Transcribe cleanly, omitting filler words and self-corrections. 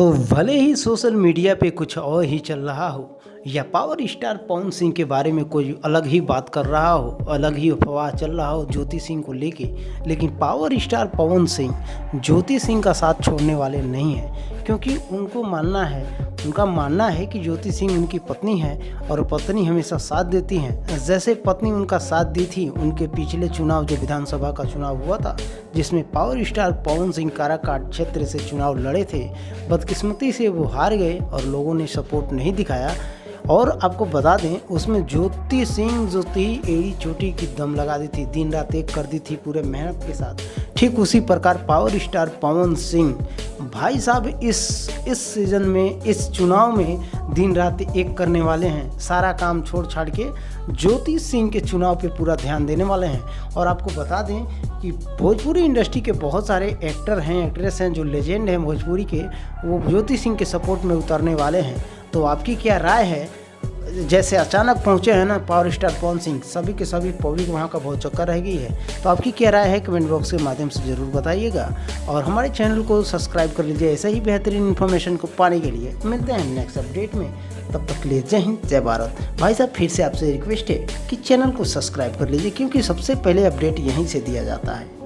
तो भले ही social media पे कुछ और ही चल रहा हो या पावर स्टार पवन सिंह के बारे में कोई अलग ही बात कर रहा हो, अलग ही अफवाह चल रहा हो ज्योति सिंह को लेके, लेकिन पावर स्टार पवन सिंह ज्योति सिंह का साथ छोड़ने वाले नहीं हैं, क्योंकि उनका मानना है कि ज्योति सिंह उनकी पत्नी है और पत्नी हमेशा साथ देती हैं। जैसे पत्नी उनका साथ दी थी उनके पिछले चुनाव, जो विधानसभा का चुनाव हुआ था जिसमें पावर स्टार पवन सिंह काराकाट क्षेत्र से चुनाव लड़े थे, बदकिस्मती से वो हार गए और लोगों ने सपोर्ट नहीं दिखाया। और आपको बता दें उसमें ज्योति सिंह जो थी एड़ी चोटी की दम लगा दी थी, दिन रात एक कर दी थी पूरे मेहनत के साथ। ठीक उसी प्रकार पावर स्टार पवन सिंह भाई साहब इस सीज़न में, इस चुनाव में दिन रात एक करने वाले हैं। सारा काम छोड़ छाड़ के ज्योति सिंह के चुनाव पे पूरा ध्यान देने वाले हैं। और आपको बता दें कि भोजपुरी इंडस्ट्री के बहुत सारे एक्टर हैं, एक्ट्रेस हैं जो लेजेंड हैं भोजपुरी के, वो ज्योति सिंह के सपोर्ट में उतरने वाले हैं। तो आपकी क्या राय है? जैसे अचानक पहुंचे हैं ना पावर स्टार पवन सिंह, सभी के सभी पब्लिक वहां का बहुत चक्कर रह गई है। तो आपकी क्या राय है कमेंट बॉक्स के माध्यम से ज़रूर बताइएगा और हमारे चैनल को सब्सक्राइब कर लीजिए ऐसे ही बेहतरीन इन्फॉर्मेशन को पाने के लिए। मिलते हैं नेक्स्ट अपडेट में, तब तक के लिए जय हिंद जय भारत। भाई साहब फिर से आपसे रिक्वेस्ट है कि चैनल को सब्सक्राइब कर लीजिए, क्योंकि सबसे पहले अपडेट यहीं से दिया जाता है।